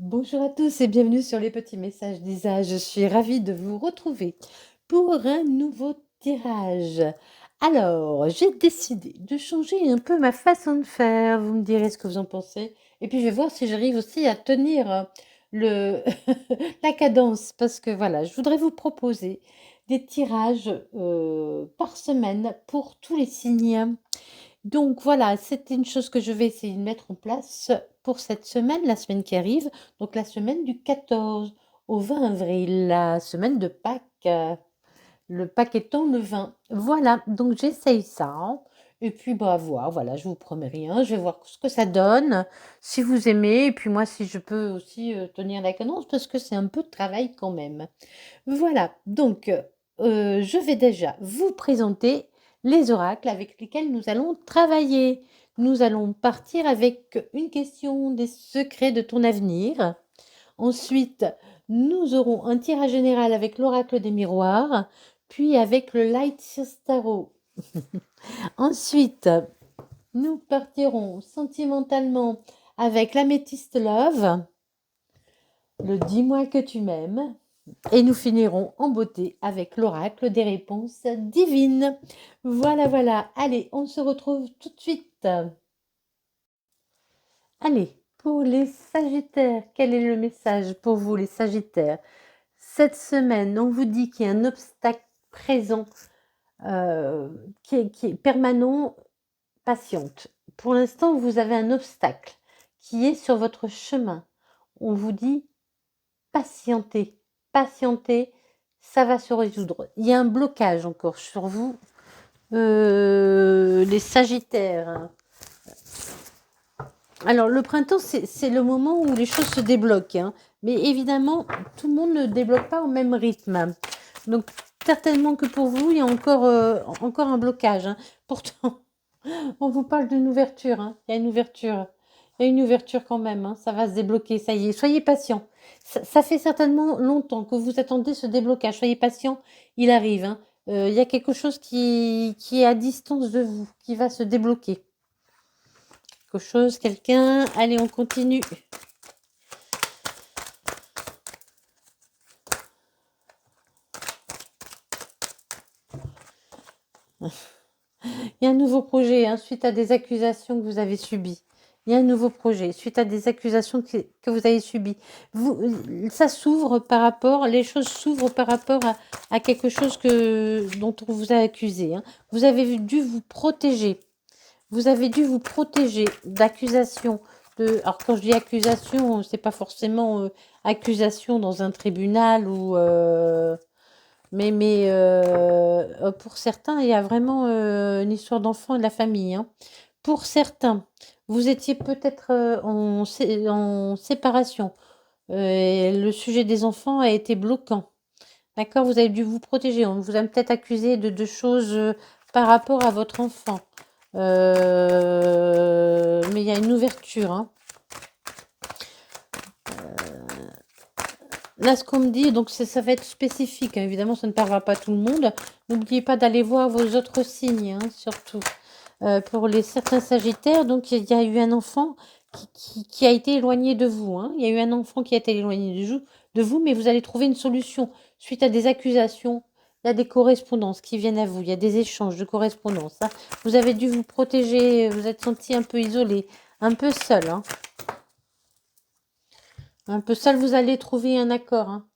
Bonjour à tous et bienvenue sur les petits messages d'Isa. Je suis ravie de vous retrouver pour un nouveau tirage. Alors, j'ai décidé de changer un peu ma façon de faire. Vous me direz ce que vous en pensez. Et puis, je vais voir si j'arrive aussi à tenir le la cadence. Parce que voilà, je voudrais vous proposer des tirages par semaine pour tous les signes. Donc voilà, c'était une chose que je vais essayer de mettre en place pour cette semaine, la semaine qui arrive, donc la semaine du 14 au 20 avril, la semaine de Pâques, le Pâques étant le 20. Voilà, donc j'essaye ça, hein. Et puis bah voir, voilà, je vous promets rien, je vais voir ce que ça donne, si vous aimez, et puis moi si je peux aussi tenir la cadence, parce que c'est un peu de travail quand même. Voilà, donc je vais déjà vous présenter les oracles avec lesquels nous allons travailler. Nous allons partir avec une question des secrets de ton avenir. Ensuite, nous aurons un tirage général avec l'oracle des miroirs, puis avec le Light Tarot. Ensuite, nous partirons sentimentalement avec l'améthyste Love, le Dis-moi que tu m'aimes. Et nous finirons en beauté avec l'oracle des réponses divines. Voilà, voilà. Allez, on se retrouve tout de suite. Allez, pour les Sagittaires, quel est le message pour vous, les Sagittaires? Cette semaine, on vous dit qu'il y a un obstacle présent, qui est permanent, patiente. Pour l'instant, vous avez un obstacle qui est sur votre chemin. On vous dit patientez, patientez, ça va se résoudre. Il y a un blocage encore sur vous, les Sagittaires. Alors, le printemps, c'est le moment où les choses se débloquent, hein. Mais évidemment, tout le monde ne débloque pas au même rythme. Donc, certainement que pour vous, il y a encore un blocage, hein. Pourtant, on vous parle d'une ouverture, hein. Il y a une ouverture. Il y a une ouverture quand même, hein. Ça va se débloquer, ça y est. Soyez patient. Ça fait certainement longtemps que vous attendez ce déblocage. Soyez patient, il arrive, hein. Il y a quelque chose qui est à distance de vous, qui va se débloquer. Quelque chose, quelqu'un. Allez, on continue. Il y a un nouveau projet, hein, suite à des accusations que vous avez subies. Il y a un nouveau projet suite à des accusations que vous avez subies. Ça s'ouvre par rapport, les choses s'ouvrent par rapport à quelque chose dont on vous a accusé, hein. Vous avez dû vous protéger. Vous avez dû vous protéger d'accusations. Alors quand je dis accusation, c'est pas forcément accusation dans un tribunal ou pour certains, il y a vraiment une histoire d'enfant et de la famille, hein. Pour certains, vous étiez peut-être en séparation. Et le sujet des enfants a été bloquant. D'accord? Vous avez dû vous protéger. On vous a peut-être accusé de choses par rapport à votre enfant. Mais il y a une ouverture, hein. Là, ce qu'on me dit, donc ça va être spécifique, hein. Évidemment, ça ne parlera pas à tout le monde. N'oubliez pas d'aller voir vos autres signes, hein, surtout. Pour les certains Sagittaires, donc il y a eu un enfant qui a été éloigné de vous, hein. Il y a eu un enfant qui a été éloigné de vous, mais vous allez trouver une solution suite à des accusations. Il y a des correspondances qui viennent à vous. Il y a des échanges de correspondances, hein. Vous avez dû vous protéger. Vous êtes senti un peu isolé, un peu seul, hein. Un peu seul, vous allez trouver un accord, hein.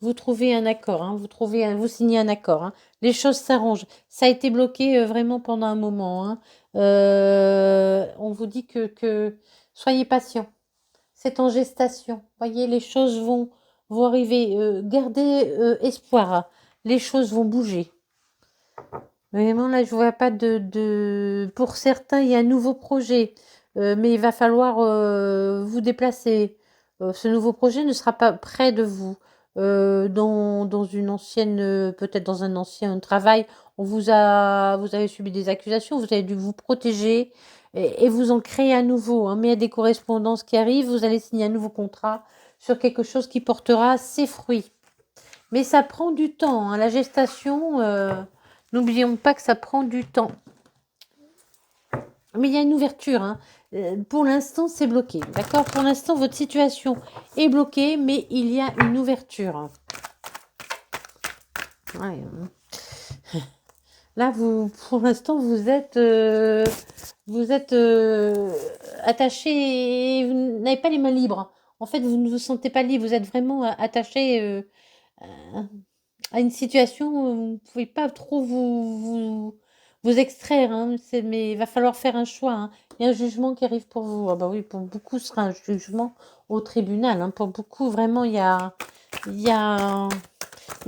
Vous trouvez un accord, hein. Vous signez un accord, hein. Les choses s'arrangent. Ça a été bloqué vraiment pendant un moment, hein. On vous dit que soyez patient. C'est en gestation. Voyez, les choses vont arriver. Gardez espoir, hein. Les choses vont bouger. Vraiment, là, je vois pas Pour certains, il y a un nouveau projet, mais il va falloir vous déplacer. Ce nouveau projet ne sera pas près de vous. Dans une ancienne, peut-être dans un ancien travail, vous avez subi des accusations, vous avez dû vous protéger et vous en créer à nouveau, hein. Mais il y a des correspondances qui arrivent, vous allez signer un nouveau contrat sur quelque chose qui portera ses fruits. Mais ça prend du temps, hein. La gestation, n'oublions pas que ça prend du temps. Mais il y a une ouverture, hein. Pour l'instant, c'est bloqué. D'accord? Pour l'instant, votre situation est bloquée, mais il y a une ouverture. Ouais. Là, pour l'instant, vous êtes attaché et vous n'avez pas les mains libres. En fait, vous ne vous sentez pas libre. Vous êtes vraiment attaché à une situation où vous ne pouvez pas trop vous extraire. Hein. Mais il va falloir faire un choix. Hein. Il y a un jugement qui arrive pour vous. Ah bah oui, pour beaucoup, ce sera un jugement au tribunal. Hein. Pour beaucoup, vraiment, il y a, il y a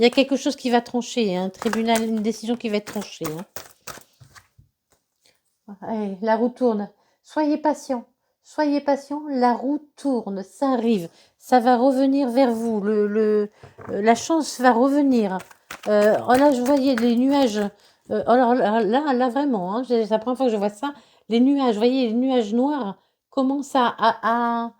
quelque chose qui va trancher. Hein. Un tribunal, une décision qui va être tranchée. Hein. Allez, la roue tourne. Soyez patient. Soyez patient. La roue tourne. Ça arrive. Ça va revenir vers vous. La chance va revenir. Oh là, je voyais les nuages. Alors là, vraiment, hein, c'est la première fois que je vois ça. Les nuages, vous voyez, les nuages noirs commencent à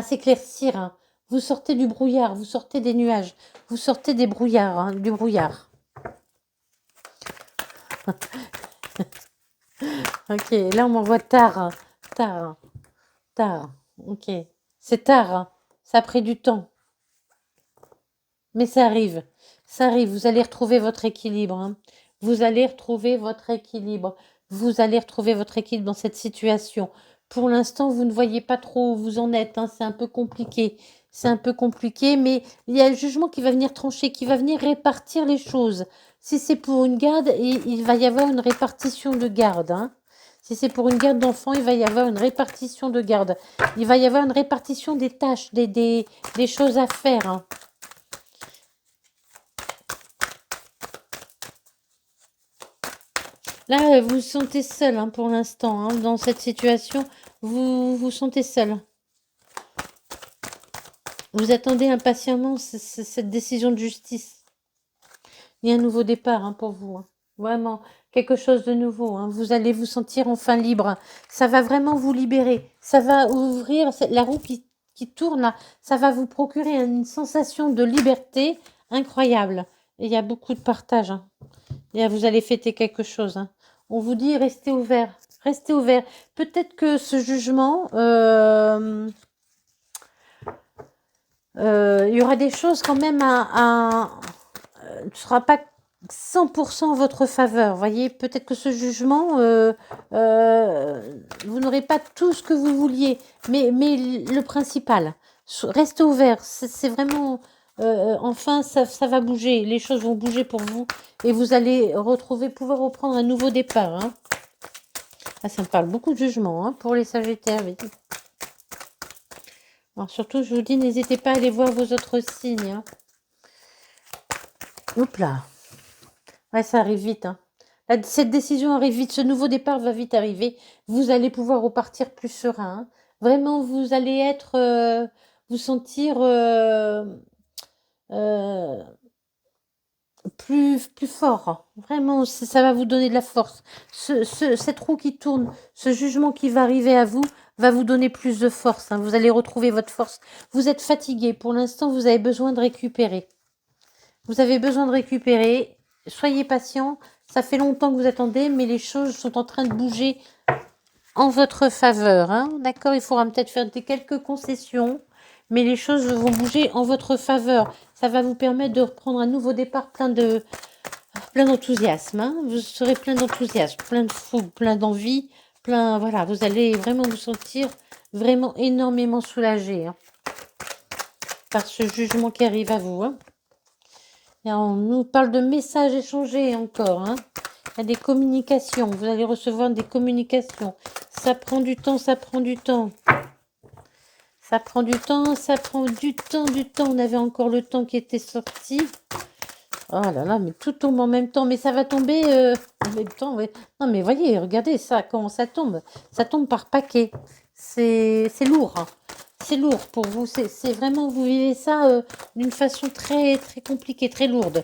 s'éclaircir. Hein. Vous sortez du brouillard. Vous sortez des nuages. Vous sortez des brouillards, hein, du brouillard. Ok, là on m'envoie tard, tard, tard. Ok, c'est tard, hein. Ça a pris du temps, mais ça arrive. Ça arrive, vous allez retrouver votre équilibre. Hein. Vous allez retrouver votre équilibre. Vous allez retrouver votre équilibre dans cette situation. Pour l'instant, vous ne voyez pas trop où vous en êtes. Hein. C'est un peu compliqué. C'est un peu compliqué, mais il y a le jugement qui va venir trancher, qui va venir répartir les choses. Si c'est pour une garde, il va y avoir une répartition de garde. Hein. Si c'est pour une garde d'enfants, il va y avoir une répartition de garde. Il va y avoir une répartition des tâches, des choses à faire. Hein. Là, vous vous sentez seul hein, pour l'instant. Hein, dans cette situation, vous vous sentez seul. Vous attendez impatiemment cette décision de justice. Il y a un nouveau départ hein, pour vous. Hein. Vraiment, quelque chose de nouveau. Hein. Vous allez vous sentir enfin libre. Ça va vraiment vous libérer. Ça va ouvrir la roue qui tourne là. Ça va vous procurer une sensation de liberté incroyable. Et il y a beaucoup de partage. Hein. Et là, vous allez fêter quelque chose. Hein. On vous dit restez ouvert. Restez ouvert. Peut-être que ce jugement, il y aura des choses quand même ne sera pas 100% en votre faveur. Voyez, peut-être que ce jugement, vous n'aurez pas tout ce que vous vouliez, mais le principal, restez ouvert. C'est vraiment, enfin, ça va bouger. Les choses vont bouger pour vous et vous allez pouvoir reprendre un nouveau départ. Hein. Ah, ça me parle beaucoup de jugement hein, pour les Sagittaires. Alors surtout, je vous dis, n'hésitez pas à aller voir vos autres signes. Hein. Oups là. Ouais, ça arrive vite. Hein. Cette décision arrive vite. Ce nouveau départ va vite arriver. Vous allez pouvoir repartir plus serein. Hein. Vraiment, vous allez vous sentir euh, plus fort. Hein. Vraiment, ça va vous donner de la force. Cette roue qui tourne, ce jugement qui va arriver à vous, va vous donner plus de force. Hein. Vous allez retrouver votre force. Vous êtes fatigué. Pour l'instant, vous avez besoin de récupérer. Vous avez besoin de récupérer. Soyez patient. Ça fait longtemps que vous attendez, mais les choses sont en train de bouger en votre faveur. Hein. D'accord, il faudra peut-être faire quelques concessions, mais les choses vont bouger en votre faveur. Ça va vous permettre de reprendre un nouveau départ plein d'enthousiasme. Hein. Vous serez plein d'enthousiasme, plein de fougue, plein d'envie, voilà, vous allez vraiment vous sentir vraiment énormément soulagé hein, par ce jugement qui arrive à vous. Hein. Et on nous parle de messages échangés encore. Hein. Il y a des communications. Vous allez recevoir des communications. Ça prend du temps, ça prend du temps. Ça prend du temps, ça prend du temps. On avait encore le temps qui était sorti. Oh là là, mais tout tombe en même temps. Mais ça va tomber en même temps. Ouais. Non, mais voyez, regardez ça, comment ça tombe. Ça tombe par paquet. C'est lourd. Hein. C'est lourd pour vous. C'est vraiment, vous vivez ça d'une façon très, très compliquée, très lourde.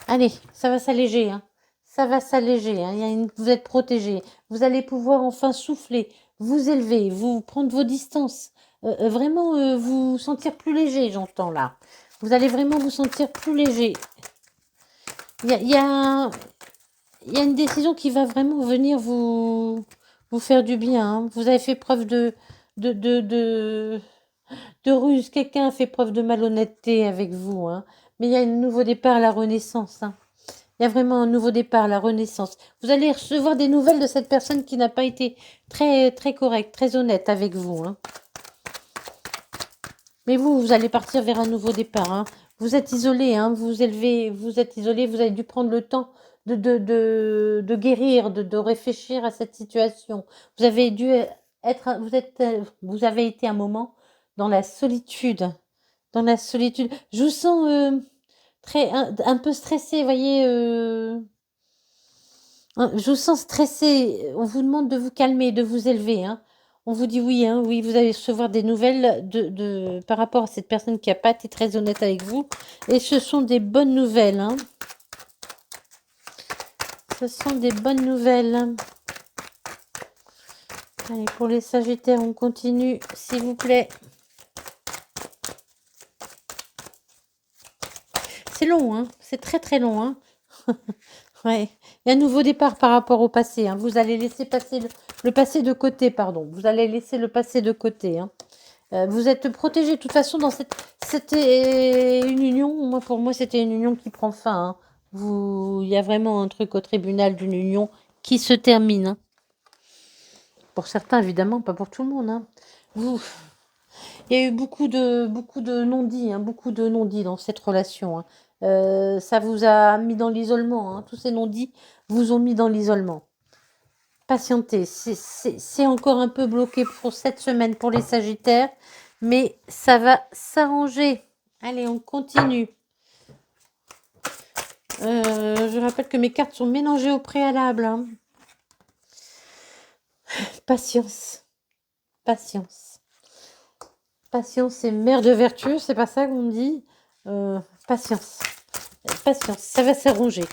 Allez, ça va s'alléger. Hein. Ça va s'alléger. Hein. Vous êtes protégé. Vous allez pouvoir enfin souffler, vous élever, vous prendre vos distances. Vraiment vous sentir plus léger, j'entends là. Vous allez vraiment vous sentir plus léger. Il y a une décision qui va vraiment venir vous vous faire du bien, hein. Vous avez fait preuve de, de, de, de ruse. Quelqu'un a fait preuve de malhonnêteté avec vous, hein. Mais il y a un nouveau départ, la renaissance, hein. Il y a vraiment un nouveau départ, la renaissance. Vous allez recevoir des nouvelles de cette personne qui n'a pas été très, très correcte, très honnête avec vous, hein. Mais vous allez partir vers un nouveau départ, hein. Vous êtes isolé, hein. Vous êtes isolé, vous avez dû prendre le temps de guérir, de réfléchir à cette situation. Vous avez dû vous avez été un moment dans la solitude. Dans la solitude. Je vous sens un peu stressé, voyez. Je vous sens stressé. On vous demande de vous calmer, de vous élever, hein. On vous dit oui, hein, oui, vous allez recevoir des nouvelles par rapport à cette personne qui n'a pas été très honnête avec vous. Et ce sont des bonnes nouvelles, hein. Ce sont des bonnes nouvelles. Allez, pour les Sagittaires, on continue, s'il vous plaît. C'est long, hein. C'est très très long, hein. Ouais. Il y a un nouveau départ par rapport au passé, hein. Vous allez laisser passer le passé de côté, pardon. Vous allez laisser le passé de côté, hein. Vous êtes protégé de toute façon dans c'était une union. Moi, pour moi, c'était une union qui prend fin, hein. Il y a vraiment un truc au tribunal d'une union qui se termine, hein. Pour certains, évidemment, pas pour tout le monde, hein. Il y a eu beaucoup de non-dits, hein, beaucoup de non-dits dans cette relation, hein. Ça vous a mis dans l'isolement, hein. Tous ces non-dits vous ont mis dans l'isolement. Patientez, c'est encore un peu bloqué pour cette semaine pour les Sagittaires, mais ça va s'arranger. Allez, on continue. Je rappelle que mes cartes sont mélangées au préalable, hein. Patience. Patience. Patience est mère de vertu, c'est pas ça qu'on dit. Patience. Patience, ça va s'arranger.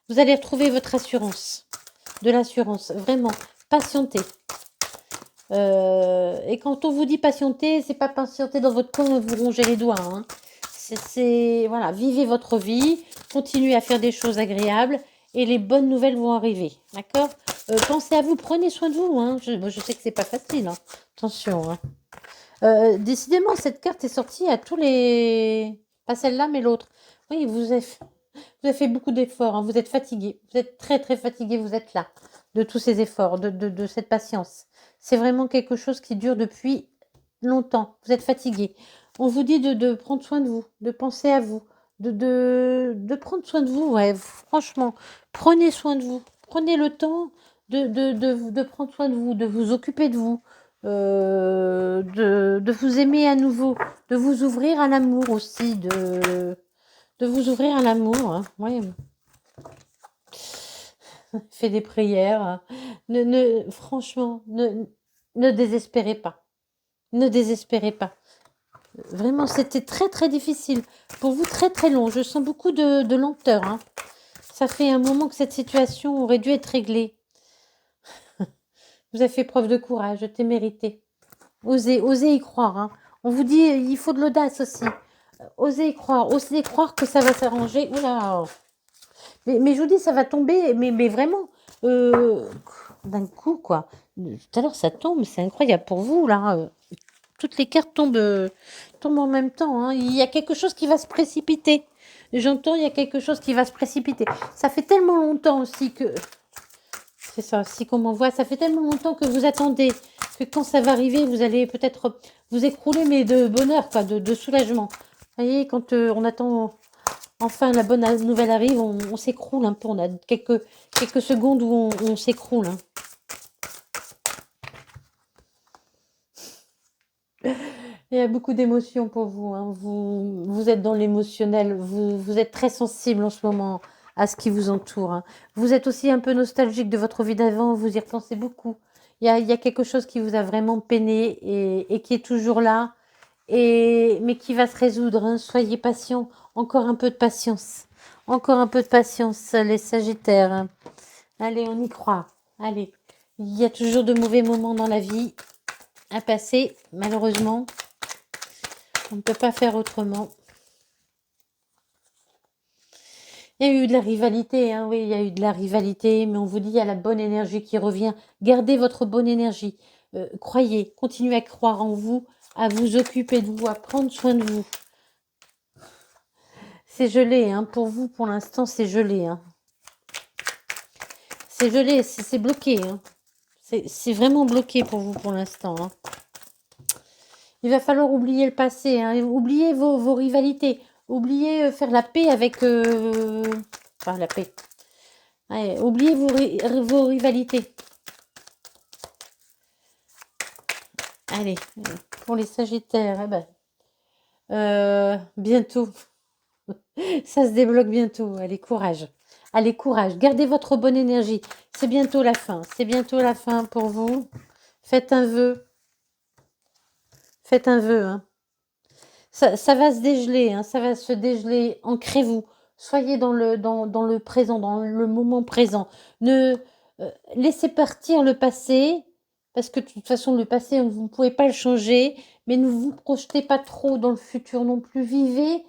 Vous allez retrouver votre assurance. De l'assurance, vraiment. Patientez. Et quand on vous dit patienter, c'est pas patienter dans votre coin, vous rongez les doigts, hein. Voilà, vivez votre vie, continuez à faire des choses agréables et les bonnes nouvelles vont arriver, d'accord? Pensez à vous, prenez soin de vous, hein. Je sais que c'est pas facile, hein. Attention, hein. Décidément, cette carte est sortie à tous les... Pas celle-là, mais l'autre. Oui, vous avez fait beaucoup d'efforts, hein. Vous êtes fatigué. Vous êtes très, très fatigué. Vous êtes là de tous ces efforts, de cette patience. C'est vraiment quelque chose qui dure depuis longtemps. Vous êtes fatigué. On vous dit de prendre soin de vous, de penser à vous, de prendre soin de vous. Ouais, franchement, prenez soin de vous. Prenez le temps de prendre soin de vous, de vous occuper de vous, de vous aimer à nouveau, de vous ouvrir à l'amour aussi, de vous ouvrir à l'amour, hein. Ouais. Fais des prières, hein. Franchement, ne désespérez pas. Ne désespérez pas. Vraiment, c'était très très difficile. Pour vous, très très long. Je sens beaucoup de lenteur, hein. Ça fait un moment que cette situation aurait dû être réglée. Vous avez fait preuve de courage, de témérité. Osez y croire, hein. On vous dit, il faut de l'audace aussi. Osez y croire. Osez croire que ça va s'arranger. Oula. Mais je vous dis, ça va tomber, mais vraiment, d'un coup, quoi. Tout à l'heure, ça tombe, c'est incroyable pour vous, là. Toutes les cartes tombent en même temps, hein. Il y a quelque chose qui va se précipiter. J'entends, il y a quelque chose qui va se précipiter. Ça fait tellement longtemps aussi que... C'est ça, si qu'on m'envoie, ça fait tellement longtemps que vous attendez, que quand ça va arriver, vous allez peut-être vous écrouler, mais de bonheur, quoi, de soulagement. Vous voyez, quand on attend... Enfin, la bonne nouvelle arrive, on s'écroule un peu. On a quelques secondes où on s'écroule, hein. Il y a beaucoup d'émotions pour vous, hein. Vous êtes dans l'émotionnel. Vous êtes très sensible en ce moment à ce qui vous entoure, hein. Vous êtes aussi un peu nostalgique de votre vie d'avant. Vous y repensez beaucoup. Il y a quelque chose qui vous a vraiment peiné et qui est toujours là, mais qui va se résoudre, hein. Soyez patient. Encore un peu de patience. Encore un peu de patience, les Sagittaires, hein. Allez, on y croit. Allez. Il y a toujours de mauvais moments dans la vie à passer, malheureusement. On ne peut pas faire autrement. Il y a eu de la rivalité, hein, oui, il y a eu de la rivalité, mais on vous dit, il y a la bonne énergie qui revient. Gardez votre bonne énergie. Croyez, continuez à croire en vous, à vous occuper de vous, à prendre soin de vous. C'est gelé, hein, pour vous, pour l'instant, c'est gelé. Hein. C'est gelé, c'est bloqué. Hein. C'est vraiment bloqué pour vous, pour l'instant. Hein. Il va falloir oublier le passé, hein, oublier vos rivalités. Oubliez faire la paix avec... Enfin, la paix. Ouais, oubliez vos rivalités. Allez, pour les Sagittaires, eh ben, bientôt. Ça se débloque bientôt. Allez, courage. Allez, courage. Gardez votre bonne énergie. C'est bientôt la fin. C'est bientôt la fin pour vous. Faites un vœu. Faites un vœu. Hein. Ça va se dégeler. Hein. Ça va se dégeler. Ancrez-vous. Soyez dans le présent, dans le moment présent. Ne laissez partir le passé. Parce que de toute façon, le passé, vous ne pouvez pas le changer. Mais ne vous projetez pas trop dans le futur non plus. Vivez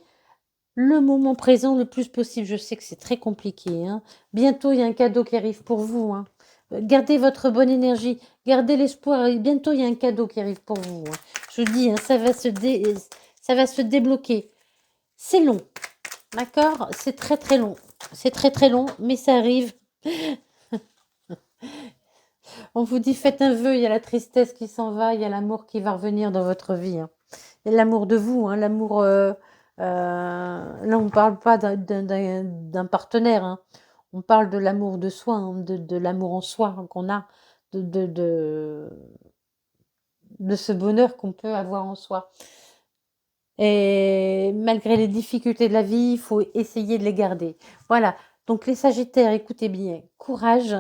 le moment présent le plus possible. Je sais que c'est très compliqué. Hein. Bientôt, il y a un cadeau qui arrive pour vous. Hein. Gardez votre bonne énergie. Gardez l'espoir. Et bientôt, il y a un cadeau qui arrive pour vous. Hein. Je vous dis, hein, ça va se débloquer. C'est long. D'accord? C'est très très long. C'est très très long, mais ça arrive. On vous dit, faites un vœu. Il y a la tristesse qui s'en va. Il y a l'amour qui va revenir dans votre vie. Hein. Il y a l'amour de vous. Hein, l'amour... là, on ne parle pas d'un partenaire. Hein. On parle de l'amour de soi, hein, de l'amour en soi hein, qu'on a, de, de, de, de ce bonheur qu'on peut avoir en soi. Et malgré les difficultés de la vie, il faut essayer de les garder. Voilà. Donc les Sagittaires, écoutez bien, courage.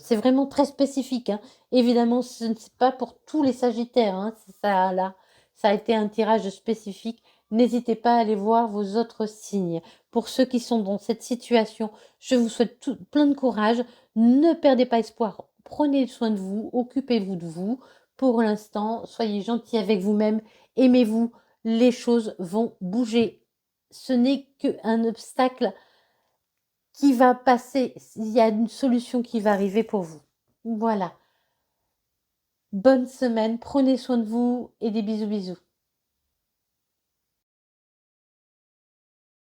C'est vraiment très spécifique. Hein. Évidemment, ce n'est pas pour tous les Sagittaires. Hein. Ça, là, ça a été un tirage spécifique. N'hésitez pas à aller voir vos autres signes. Pour ceux qui sont dans cette situation, je vous souhaite plein de courage. Ne perdez pas espoir. Prenez soin de vous. Occupez-vous de vous. Pour l'instant, soyez gentils avec vous-même. Aimez-vous, les choses vont bouger. Ce n'est qu'un obstacle qui va passer. Il y a une solution qui va arriver pour vous. Voilà. Bonne semaine, prenez soin de vous et des bisous bisous.